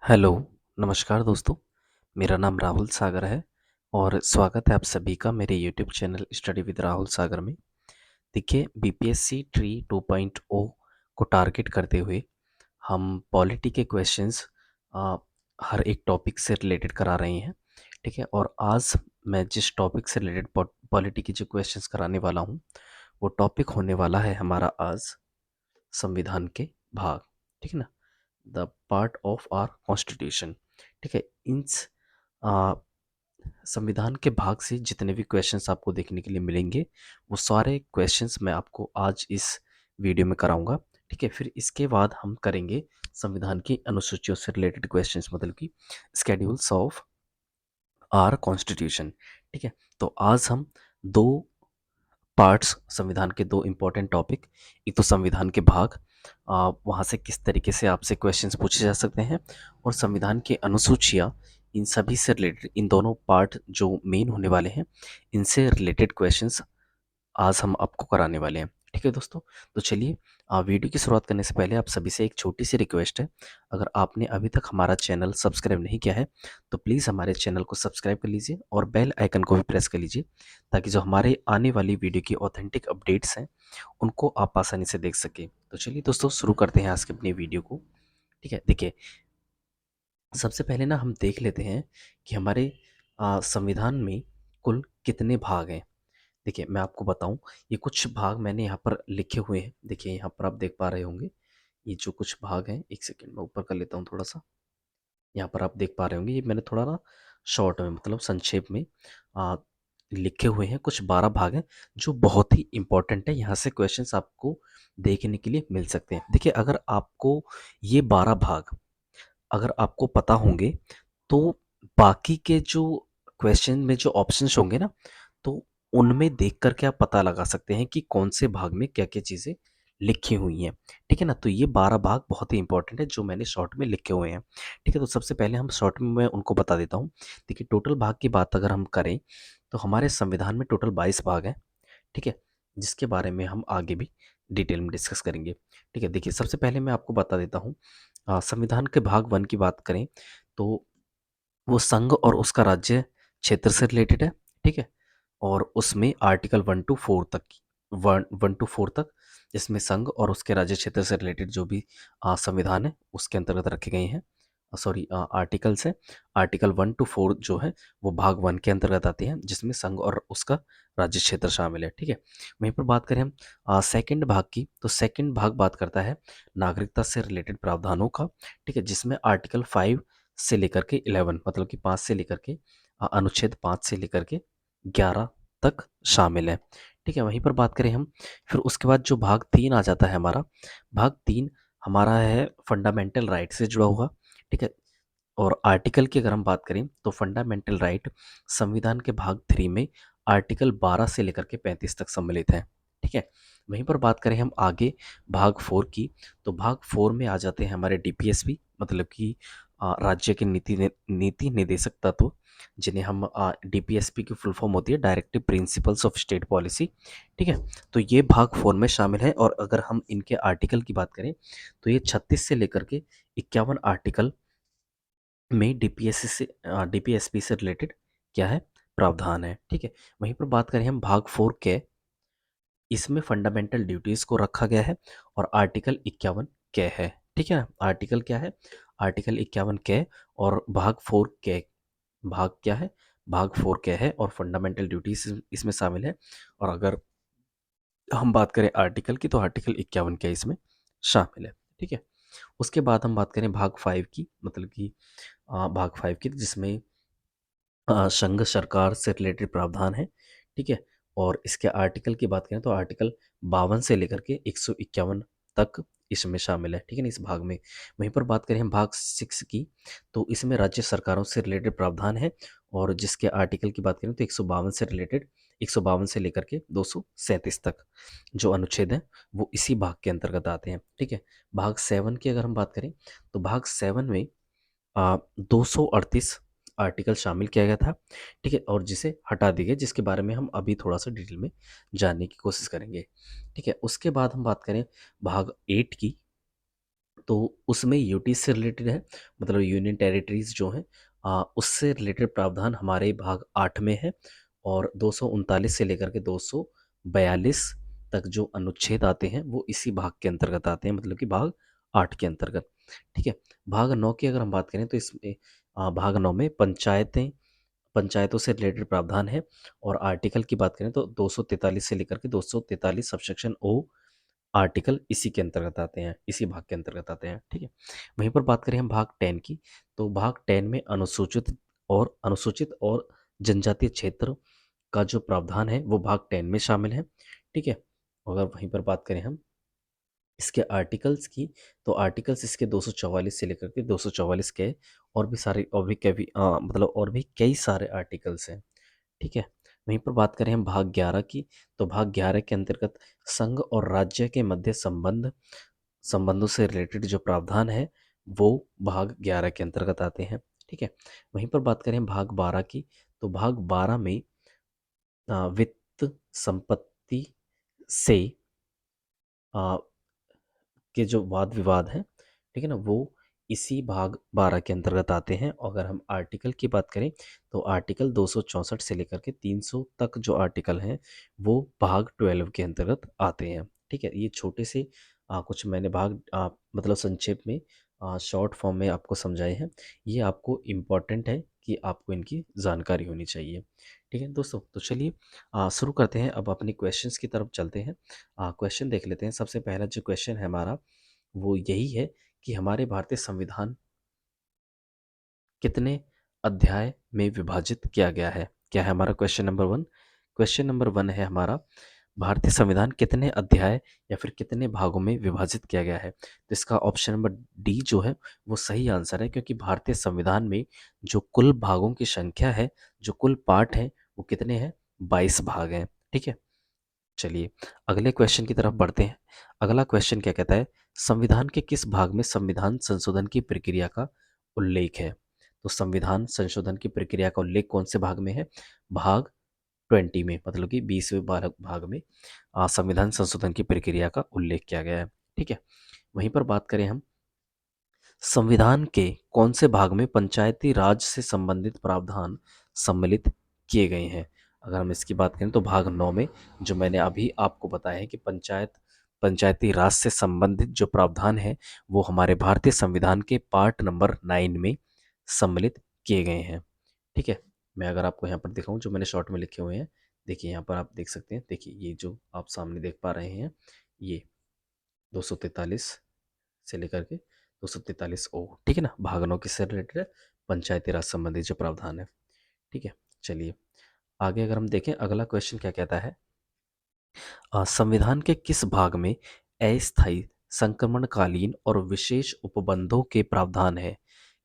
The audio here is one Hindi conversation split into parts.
हेलो, नमस्कार दोस्तों। मेरा नाम राहुल सागर है और स्वागत है आप सभी का मेरे YouTube channel study with Rahul Sagar में। देखिए, बीपीएससी ट्री 2.0 को टारगेट करते हुए हम पॉलिटी के क्वेश्चंस हर एक टॉपिक से रिलेटेड करा रहे हैं। ठीक है, और आज मैं जिस टॉपिक से रिलेटेड पॉलिटी के जो क्वेश्चंस कराने वाला हूँ वो टॉपिक होने वाला है हमारा आज संविधान के भाग। ठीक है ना, the part of our constitution. ठीक है, इन आ, संविधान के भाग से जितने भी क्वेश्चंस आपको देखने के लिए मिलेंगे वो सारे क्वेश्चंस मैं आपको आज इस वीडियो में कराऊंगा। ठीक है, फिर इसके बाद हम करेंगे संविधान की अनुसूचियों से रिलेटेड क्वेश्चंस, मतलब कि स्केड्यूल्स ऑफ आर कॉन्स्टिट्यूशन। ठीक है, तो आज हम दो पार्ट्स, संविधान के दो इम्पोर्टेंट टॉपिक, एक तो संविधान के भाग, वहाँ से किस तरीके से आपसे क्वेश्चंस पूछे जा सकते हैं, और संविधान की अनुसूचियाँ, इन सभी से रिलेटेड इन दोनों पार्ट जो मेन होने वाले हैं इनसे रिलेटेड क्वेश्चंस आज हम आपको कराने वाले हैं। ठीक है दोस्तों, तो चलिए, वीडियो की शुरुआत करने से पहले आप सभी से एक छोटी सी रिक्वेस्ट है। अगर आपने अभी तक हमारा चैनल सब्सक्राइब नहीं किया है तो प्लीज़ हमारे चैनल को सब्सक्राइब कर लीजिए और बेल आइकन को भी प्रेस कर लीजिए, ताकि जो हमारे आने वाली वीडियो की ऑथेंटिक अपडेट्स हैं उनको आप आसानी से देख सकें। तो चलिए दोस्तों, शुरू करते हैं आज की अपनी वीडियो को। ठीक है, देखिए, सबसे पहले ना हम देख लेते हैं कि हमारे संविधान में कुल कितने भाग हैं। देखिए, मैं आपको बताऊं, ये कुछ भाग मैंने यहाँ पर लिखे हुए हैं। देखिए, यहाँ पर आप देख पा रहे होंगे ये जो कुछ भाग हैं। एक सेकेंड में ऊपर कर लेता हूँ थोड़ा सा। यहाँ पर आप देख पा रहे होंगे, ये मैंने थोड़ा ना शॉर्ट में, मतलब संक्षेप में आ, लिखे हुए हैं। कुछ 12 भाग हैं जो बहुत ही इंपॉर्टेंट है। यहाँ से क्वेश्चंस आपको देखने के लिए मिल सकते हैं। देखिए, अगर आपको ये 12 भाग अगर आपको पता होंगे तो बाकी के जो क्वेश्चन में जो ऑप्शंस होंगे ना, तो उनमें देख करके आप पता लगा सकते हैं कि कौन से भाग में क्या क्या चीज़ें लिखी हुई हैं। ठीक है ना, तो ये 12 भाग बहुत ही इंपॉर्टेंट है जो मैंने शॉर्ट में लिखे हुए हैं। ठीक है, तो सबसे पहले हम शॉर्ट में मैं उनको बता देता हूँ। देखिए, टोटल भाग की बात अगर हम करें तो हमारे संविधान में टोटल 22 भाग हैं। ठीक है, जिसके बारे में हम आगे भी डिटेल में डिस्कस करेंगे। ठीक है, देखिए, सबसे पहले मैं आपको बता देता हूँ, संविधान के भाग 1 की बात करें तो वो संघ और उसका राज्य क्षेत्र से रिलेटेड है। ठीक है, और उसमें आर्टिकल 1 to 4 तक, 1 to 4 तक, जिसमें संघ और उसके राज्य क्षेत्र से रिलेटेड जो भी संविधान है उसके अंतर्गत रखे गए हैं। सॉरी, आर्टिकल्स है। आर्टिकल 1 to 4 जो है वो भाग 1 के अंतर्गत आते हैं, जिसमें संघ और उसका राज्य क्षेत्र शामिल है। ठीक है, वहीं पर बात करें हम सेकंड भाग की, तो सेकंड भाग बात करता है नागरिकता से रिलेटेड प्रावधानों का। ठीक है, जिसमें आर्टिकल 5 से लेकर के 11, मतलब कि 5 से लेकर के अनुच्छेद 5 से लेकर के 11 तक शामिल है। ठीक है, वहीं पर बात करें हम, फिर उसके बाद जो भाग 3 आ जाता है हमारा, भाग 3 हमारा है फंडामेंटल राइट से जुड़ा हुआ। ठीक है, और आर्टिकल की अगर हम बात करें तो फंडामेंटल राइट संविधान के भाग 3 में आर्टिकल 12 से लेकर के 35 तक सम्मिलित है। ठीक है, वहीं पर बात करें हम आगे भाग 4 की, तो भाग 4 में आ जाते हैं हमारे डीपीएसपी, मतलब कि राज्य के नीति निदेशक तत्व, जिन्हें हम डीपीएसपी की फुल फॉर्म होती है directive principles of state policy. ठीक है, तो ये भाग 4 में शामिल है। और अगर हम इनके आर्टिकल की बात करें तो ये 36 से लेकर के 51 आर्टिकल में डीपीएसपी से रिलेटेड क्या है, प्रावधान है। ठीक है, वहीं पर बात करें हम भाग 4 के, इसमें फंडामेंटल ड्यूटीज को रखा गया है और आर्टिकल 51 के है। ठीक है, आर्टिकल क्या है, आर्टिकल 51 के, और भाग 4 के, भाग क्या है, भाग 4 के है और फंडामेंटल ड्यूटीज इसमें शामिल है। और अगर हम बात करें आर्टिकल की तो आर्टिकल 51 के इसमें शामिल है। ठीक है, उसके बाद हम बात करें भाग 5 की, मतलब कि भाग 5 की, जिसमें संघ सरकार से रिलेटेड प्रावधान है। ठीक है, और इसके आर्टिकल की बात करें तो आर्टिकल 52 से लेकर के 151 तक इसमें शामिल है। ठीक है ना, इस भाग में। वहीं पर बात करें हम भाग 6 की, तो इसमें राज्य सरकारों से रिलेटेड प्रावधान है, और जिसके आर्टिकल की बात करें तो 152 से रिलेटेड, 152 से लेकर के 237 तक जो अनुच्छेद हैं वो इसी भाग के अंतर्गत आते हैं। ठीक है, भाग 7 की अगर हम बात करें तो भाग 7 में 238 आर्टिकल शामिल किया गया था। ठीक है, और जिसे हटा दिया गया, जिसके बारे में हम अभी थोड़ा सा डिटेल में जानने की कोशिश करेंगे। ठीक है, उसके बाद हम बात करें भाग 8 की, तो उसमें यूटी से रिलेटेड है, मतलब यूनियन टेरिटरीज जो हैं, उससे रिलेटेड प्रावधान हमारे भाग 8 में है। और 239 से लेकर के 242 तक जो अनुच्छेद आते हैं वो इसी भाग के अंतर्गत आते हैं, मतलब कि भाग 8 के अंतर्गत। ठीक है। भाग 9 की अगर हम बात करें तो इसमें भाग 9 में पंचायतों से रिलेटेड प्रावधान है। और आर्टिकल की बात करें तो 243 से लेकर के 243 सबसेक्शन ओ आर्टिकल इसी के अंतर्गत आते हैं, इसी भाग के अंतर्गत आते हैं। ठीक है। वहीं पर बात करें हम भाग 10 की, तो भाग 10 में अनुसूचित और जनजातीय क्षेत्र का जो प्रावधान है वो भाग 10 में शामिल है। ठीक है। अगर वहीं पर बात करें हम इसके आर्टिकल्स की, तो आर्टिकल्स इसके 244 से लेकर के 244 के और भी सारे और भी कई मतलब और भी कई सारे आर्टिकल्स हैं। ठीक है। वहीं पर बात करें हम भाग 11 की, तो भाग 11 के अंतर्गत संघ और राज्य के मध्य संबंधों से रिलेटेड जो प्रावधान है वो भाग 11 के अंतर्गत आते हैं। ठीक है। वहीं पर बात करें भाग 12 की, तो भाग 12 में वित्त संपत्ति से आ, के जो वाद विवाद हैं, ठीक है ना, वो इसी भाग 12 के अंतर्गत आते हैं। और अगर हम आर्टिकल की बात करें तो आर्टिकल 264 से लेकर के 300 तक जो आर्टिकल हैं वो भाग 12 के अंतर्गत आते हैं। ठीक है। ये छोटे से कुछ मैंने भाग मतलब संक्षेप में शॉर्ट फॉर्म में आपको समझाए हैं। ये आपको इम्पॉर्टेंट है कि आपको इनकी जानकारी होनी चाहिए। ठीक है दोस्तों, तो चलिए शुरू करते हैं। अब अपनी क्वेश्चंस की तरफ चलते हैं। क्वेश्चन देख लेते हैं। सबसे पहला जो क्वेश्चन है हमारा वो यही है कि हमारे भारतीय संविधान कितने अध्याय में विभाजित किया गया है। क्या है हमारा क्वेश्चन नंबर 1? क्वेश्चन नंबर 1 है हमारा, भारतीय संविधान कितने अध्याय या फिर कितने भागों में विभाजित किया गया है। तो इसका ऑप्शन नंबर डी जो है वो सही आंसर है, क्योंकि भारतीय संविधान में जो कुल भागों की संख्या है, जो कुल पार्ट है, वो कितने हैं? 22 भाग हैं। ठीक है। चलिए अगले क्वेश्चन की तरफ बढ़ते हैं। अगला क्वेश्चन क्या कहता है, संविधान के किस भाग में संविधान संशोधन की प्रक्रिया का उल्लेख है। तो संविधान संशोधन की प्रक्रिया का उल्लेख कौन से भाग में है? भाग 20 में, मतलब कि 20वें भाग में संविधान संशोधन की प्रक्रिया का उल्लेख किया गया है। ठीक है। वहीं पर बात करें हम, संविधान के कौन से भाग में पंचायती राज से संबंधित प्रावधान सम्मिलित किए गए हैं। अगर हम इसकी बात करें तो भाग 9 में, जो मैंने अभी आपको बताया है कि पंचायती राज से संबंधित जो प्रावधान है वो हमारे भारतीय संविधान के पार्ट नंबर 9 में सम्मिलित किए गए हैं। ठीक है। मैं अगर आपको यहाँ पर दिखाऊं जो मैंने शॉर्ट में लिखे हुए हैं, देखिए यहाँ पर आप देख सकते हैं। देखिए ये जो आप सामने देख पा रहे हैं, ये 243 से लेकर के 243 ओ, ठीक है ना, भागनों की से रिलेटेड है, पंचायती राज संबंधी जो प्रावधान है। ठीक है। चलिए आगे अगर हम देखें, अगला क्वेश्चन क्या कहता है, संविधान के किस भाग में अस्थायी संक्रमणकालीन और विशेष उपबंधों के प्रावधान है।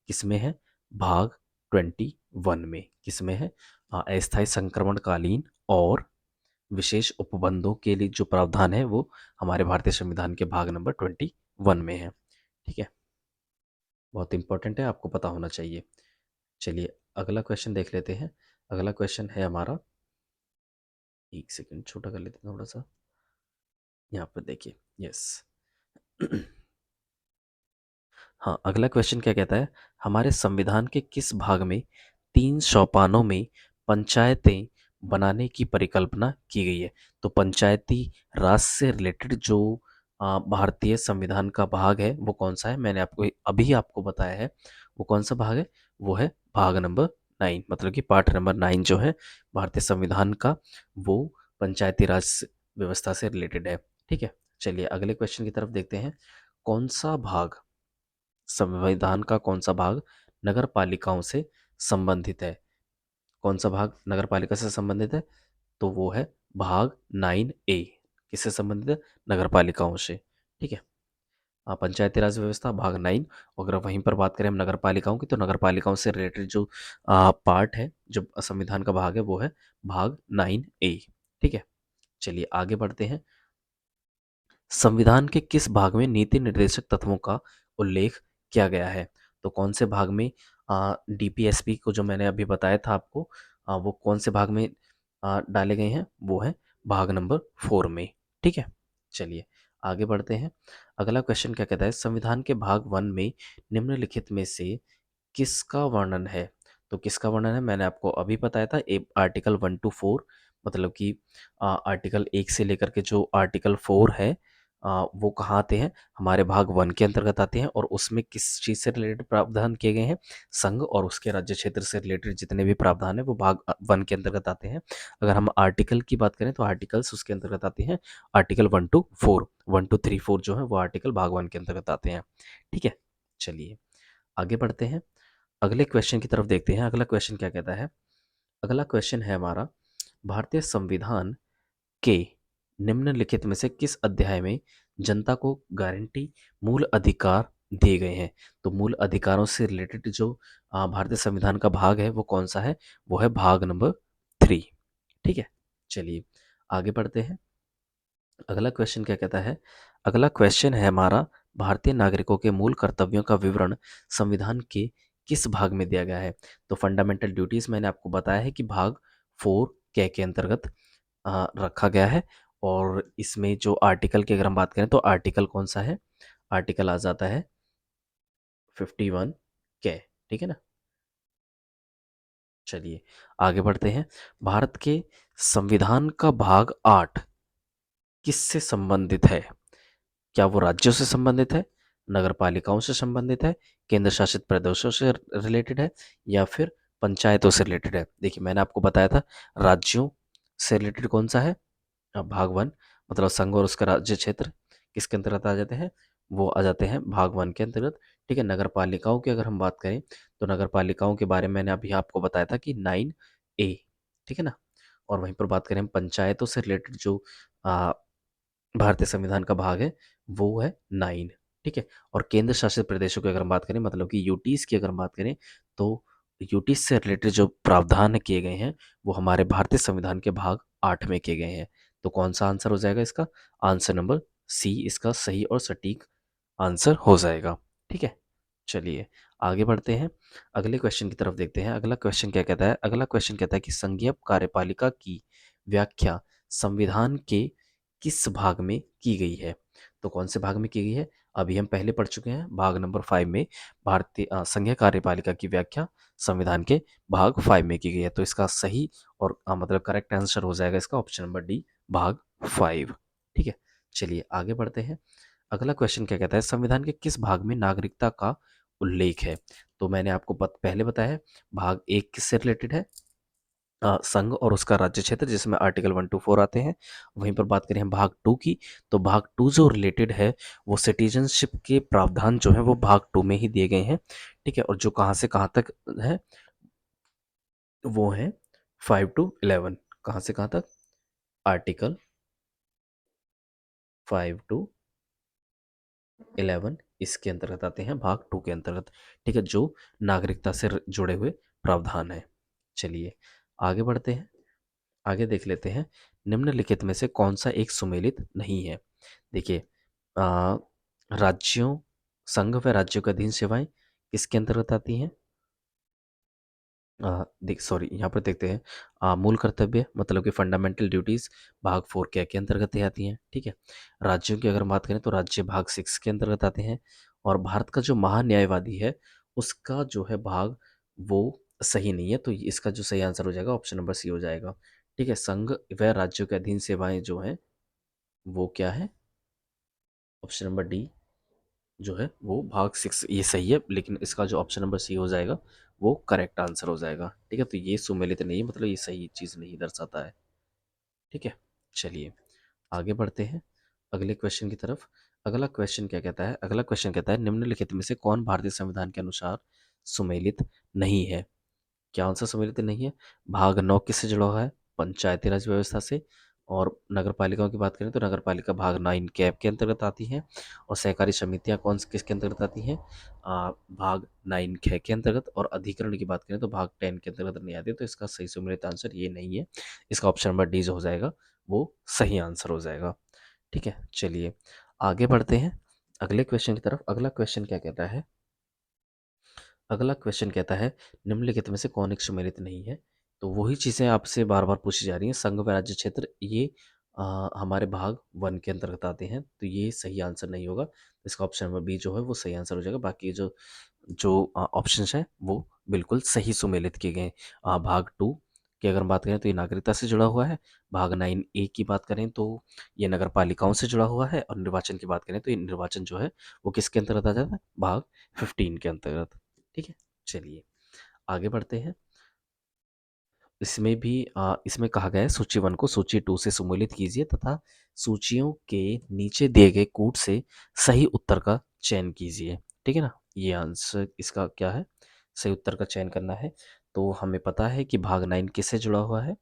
किसमें है? भाग 21 में। किसमें है? अस्थायी संक्रमणकालीन और विशेष उपबंधों के लिए जो प्रावधान है वो हमारे भारतीय संविधान के भाग नंबर 21 में है। ठीक है। बहुत इंपॉर्टेंट है, आपको पता होना चाहिए। चलिए अगला क्वेश्चन देख लेते हैं। अगला क्वेश्चन है हमारा, एक सेकंड छोटा कर लेते हैं थोड़ा सा, यहाँ पर देखिए। यस। हाँ, अगला क्वेश्चन क्या कहता है, हमारे संविधान के किस भाग में 3 सोपानों में पंचायतें बनाने की परिकल्पना की गई है। तो पंचायती राज से रिलेटेड जो भारतीय संविधान का भाग है वो कौन सा है, मैंने आपको अभी आपको बताया है। वो कौन सा भाग है? वो है भाग नंबर 9, मतलब कि पार्ट नंबर 9 जो है भारतीय संविधान का, वो पंचायती राज व्यवस्था से रिलेटेड है। ठीक है। चलिए अगले क्वेश्चन की तरफ देखते हैं। कौन सा भाग, संविधान का कौन सा भाग नगर पालिकाओं से संबंधित है। कौन सा भाग नगर पालिका से संबंधित है? तो वो है भाग 9A। किससे संबंधित है? नगर पालिकाओं से। ठीक है। पंचायती राज व्यवस्था भाग 9। अगर वहीं पर बात करें हम नगर पालिकाओं की, तो नगर पालिकाओं से रिलेटेड जो पार्ट है, जो संविधान का भाग है, वो है भाग 9A। ठीक है। चलिए आगे बढ़ते हैं। संविधान के किस भाग में नीति निर्देशक तत्वों का उल्लेख किया गया है। तो कौन से भाग में डीपीएसपी को जो मैंने अभी बताया था आपको, वो कौन से भाग में डाले गए हैं? वो है भाग नंबर 4 में। ठीक है। चलिए आगे बढ़ते हैं। अगला क्वेश्चन क्या कहता है, संविधान के भाग 1 में निम्नलिखित में से किसका वर्णन है? तो किसका वर्णन है मैंने आपको अभी बताया था, आर्टिकल 1 to 4, मतलब कि आर्टिकल 1 से लेकर के जो आर्टिकल 4 है, वो कहाँ आते हैं? हमारे भाग 1 के अंतर्गत आते हैं। और उसमें किस चीज़ से रिलेटेड प्रावधान किए गए हैं? संघ और उसके राज्य क्षेत्र से रिलेटेड जितने भी प्रावधान है वो भाग 1 के अंतर्गत आते हैं। अगर हम आर्टिकल की बात करें तो आर्टिकल्स उसके अंतर्गत आते हैं, आर्टिकल 1 to 4, 1 to 3 4 जो है वो आर्टिकल भाग 1 के अंतर्गत आते हैं। ठीक है, चलिए आगे बढ़ते हैं, अगले क्वेश्चन की तरफ देखते हैं। अगला क्वेश्चन क्या कहता है? अगला क्वेश्चन है हमारा, भारतीय संविधान के निम्नलिखित में से किस अध्याय में जनता को गारंटी मूल अधिकार दिए गए हैं? तो मूल अधिकारों से रिलेटेड जो भारतीय संविधान का भाग है वो कौन सा है? वो है भाग नंबर 3। ठीक है, चलिए आगे बढ़ते हैं। अगला क्वेश्चन क्या कहता है? अगला क्वेश्चन है हमारा, भारतीय नागरिकों के मूल कर्तव्यों का विवरण संविधान के किस भाग में दिया गया है? तो फंडामेंटल ड्यूटीज मैंने आपको बताया है कि भाग 4 के अंतर्गत रखा गया है। और इसमें जो आर्टिकल की अगर हम बात करें तो आर्टिकल कौन सा है? आर्टिकल आ जाता है 51 ठीक है ना। चलिए आगे बढ़ते हैं। भारत के संविधान का भाग 8 किससे संबंधित है? क्या वो राज्यों से संबंधित है, नगरपालिकाओं से संबंधित है, केंद्र शासित प्रदेशों से रिलेटेड है, या फिर पंचायतों से रिलेटेड है? देखिए मैंने आपको बताया था, राज्यों से रिलेटेड कौन सा है? भाग 1, मतलब संघ और उसका राज्य क्षेत्र किसके अंतर्गत आ जाते हैं? वो आ जाते हैं भाग 1 के अंतर्गत। ठीक है, नगरपालिकाओं की अगर हम बात करें तो नगरपालिकाओं के बारे में मैंने अभी आपको बताया था कि 9A, ठीक है ना। और वहीं पर बात करें हम पंचायतों से रिलेटेड जो भारतीय संविधान का भाग है वो है 9। ठीक है, और केंद्र शासित प्रदेशों की अगर हम बात करें, मतलब कि यूटीज की अगर हम बात करें, तो यूटीज से रिलेटेड जो प्रावधान किए गए हैं वो हमारे भारतीय संविधान के भाग 8 में किए गए हैं। तो कौन सा आंसर हो जाएगा इसका? आंसर नंबर सी इसका सही और सटीक आंसर हो जाएगा। ठीक है, चलिए आगे बढ़ते हैं, अगले क्वेश्चन की तरफ देखते हैं। अगला क्वेश्चन क्या कहता है? अगला क्वेश्चन कहता है कि संघीय कार्यपालिका की व्याख्या संविधान के किस भाग में की गई है? तो कौन से भाग में की गई है? अभी हम पहले पढ़ चुके हैं, भाग नंबर 5 में भारतीय संघीय कार्यपालिका की व्याख्या संविधान के भाग 5 में की गई है। तो इसका सही और मतलब करेक्ट आंसर हो जाएगा इसका ऑप्शन नंबर डी, भाग 5। ठीक है, चलिए आगे बढ़ते हैं। अगला क्वेश्चन क्या कहता है? संविधान के किस भाग में नागरिकता का उल्लेख है? तो मैंने आपको पहले बताया है, भाग 1 किससे रिलेटेड है? संघ और उसका राज्य क्षेत्र, जिसमें आर्टिकल 1 to 4 आते हैं। वहीं पर बात करें हम भाग 2 की, तो भाग 2 जो रिलेटेड है वो सिटीजनशिप के प्रावधान जो है वो भाग 2 में ही दिए गए हैं। ठीक है, और जो कहाँ से कहाँ तक है वो है 5 to 11। कहाँ से कहाँ तक? आर्टिकल 5 to 11 इसके अंतर्गत आते हैं, भाग 2 के अंतर्गत। ठीक है, जो नागरिकता से जुड़े हुए प्रावधान है। चलिए आगे बढ़ते हैं, आगे देख लेते हैं, निम्नलिखित में से कौन सा एक सुमेलित नहीं है? देखिए, आ, राज्यों, संघ व राज्यों के अधीन सेवाएं किसके अंतर्गत आती हैं? देख सॉरी यहाँ पर देखते हैं, मूल कर्तव्य मतलब कि फंडामेंटल ड्यूटीज भाग 4 के अंतर्गत ही आती हैं। ठीक है, राज्यों की अगर हम बात करें तो राज्य भाग 6 के अंतर्गत आते हैं। और भारत का जो महान्यायवादी है उसका जो है भाग वो सही नहीं है, तो इसका जो सही आंसर हो जाएगा ऑप्शन नंबर सी हो जाएगा। ठीक है, संघ व राज्यों के अधीन सेवाएं जो हैं वो क्या है? ऑप्शन नंबर डी जो है वो भाग 6 ये सही है, लेकिन इसका जो ऑप्शन नंबर सी हो जाएगा वो करेक्ट आंसर हो जाएगा। ठीक है, तो ये सुमेलित नहीं है, मतलब ये सही चीज़ नहीं दर्शाता है। ठीक है, चलिए आगे बढ़ते हैं अगले क्वेश्चन की तरफ। अगला क्वेश्चन क्या कहता है? अगला क्वेश्चन कहता है, निम्नलिखित में से कौन भारतीय संविधान के अनुसार सुमेलित नहीं है? क्या आंसर सम्मिलित नहीं है? भाग 9 किससे जुड़ा हुआ है? पंचायती राज व्यवस्था से। और नगर पालिकाओं की बात करें तो नगर पालिका भाग 9 कैप के अंतर्गत आती हैं। और सहकारी समितियां किसके अंतर्गत आती हैं? भाग 9 ख के अंतर्गत। और अधिकरण की बात करें तो भाग 10 के अंतर्गत नहीं आती, तो इसका सही सम्मिलित आंसर ये नहीं है, इसका ऑप्शन नंबर डी जो हो जाएगा वो सही आंसर हो जाएगा। ठीक है, चलिए आगे बढ़ते हैं अगले क्वेश्चन की तरफ। अगला क्वेश्चन क्या कहता है? अगला क्वेश्चन कहता है, निम्नलिखित में से कौन एक सुमेलित नहीं है? तो वही चीज़ें आपसे बार बार पूछी जा रही हैं, संघ व राज्य क्षेत्र ये हमारे भाग 1 के अंतर्गत आते हैं, तो ये सही आंसर नहीं होगा। इसका ऑप्शन नंबर बी जो है वो सही आंसर हो जाएगा। बाकी जो जो ऑप्शंस हैं वो बिल्कुल सही सुमेलित किए गए हैं। भाग 2 की अगर हम बात करें तो ये नागरिकता से जुड़ा हुआ है। भाग 9 ए की बात करें तो ये नगर पालिकाओं से जुड़ा हुआ है, और निर्वाचन की बात करें तो ये निर्वाचन जो है वो किसके अंतर्गत आ जाता है? भाग 15 के अंतर्गत। ठीक है, चलिए आगे बढ़ते हैं। इसमें कहा गया है सूची 1 को सूची 2 से सुमेलित कीजिए तथा सूचियों के नीचे दिए गए कूट से सही उत्तर का चयन कीजिए। ठीक है ना, ये आंसर इसका क्या है? सही उत्तर का चयन करना है। तो हमें पता है कि भाग 9 किससे जुड़ा हुआ है?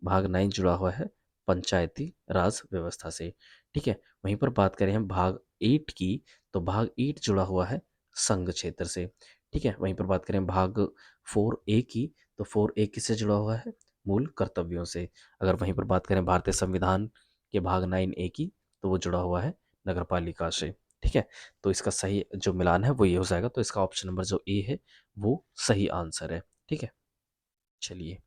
भाग 9 जुड़ा हुआ है पंचायती राज व्यवस्था से। ठीक है, वहीं पर बात करें हम भाग 8 की, तो भाग 8 जुड़ा हुआ है संघ क्षेत्र से। ठीक है, वहीं पर बात करें भाग 4 ए की, तो 4 ए किससे जुड़ा हुआ है? मूल कर्तव्यों से। अगर वहीं पर बात करें भारतीय संविधान के भाग 9 ए की, तो वो जुड़ा हुआ है नगर पालिका से। ठीक है, तो इसका सही जो मिलान है वो ये हो जाएगा। तो इसका ऑप्शन नंबर जो ए है वो सही आंसर है। ठीक है, चलिए,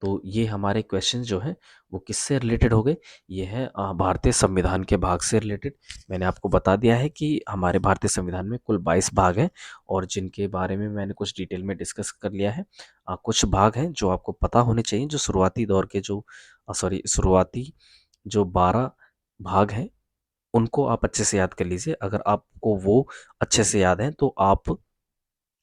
तो ये हमारे क्वेश्चन जो हैं वो किससे रिलेटेड हो गए? ये है भारतीय संविधान के भाग से रिलेटेड। मैंने आपको बता दिया है कि हमारे भारतीय संविधान में कुल 22 भाग हैं, और जिनके बारे में मैंने कुछ डिटेल में डिस्कस कर लिया है। कुछ भाग हैं जो आपको पता होने चाहिए, जो शुरुआती दौर के जो शुरुआती जो 12 भाग हैं उनको आप अच्छे से याद कर लीजिए। अगर आपको वो अच्छे से याद हैं तो आप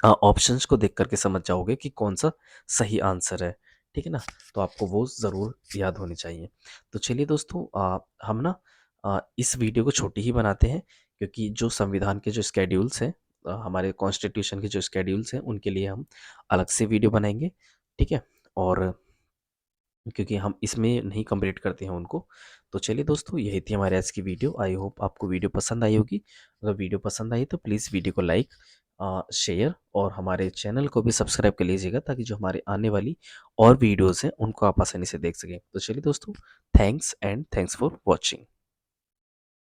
ऑप्शंस को देख करके समझ जाओगे कि कौन सा सही आंसर है। ठीक है ना, तो आपको वो ज़रूर याद होनी चाहिए। तो चलिए दोस्तों, हम ना इस वीडियो को छोटी ही बनाते हैं, क्योंकि जो संविधान के जो स्केड्यूल्स हैं, हमारे कॉन्स्टिट्यूशन के जो स्केड्यूल्स हैं उनके लिए हम अलग से वीडियो बनाएंगे। ठीक है, और क्योंकि हम इसमें नहीं कंप्लीट करते हैं उनको। तो चलिए दोस्तों, यही थी हमारे आज की वीडियो। आई होप आपको वीडियो पसंद आई होगी। अगर वीडियो पसंद आई तो प्लीज़ वीडियो को लाइक, शेयर और हमारे चैनल को भी सब्सक्राइब कर लीजिएगा, ताकि जो हमारे आने वाली और वीडियोज़ हैं उनको आप आसानी से देख सकें। तो चलिए दोस्तों, thanks and thanks for watching.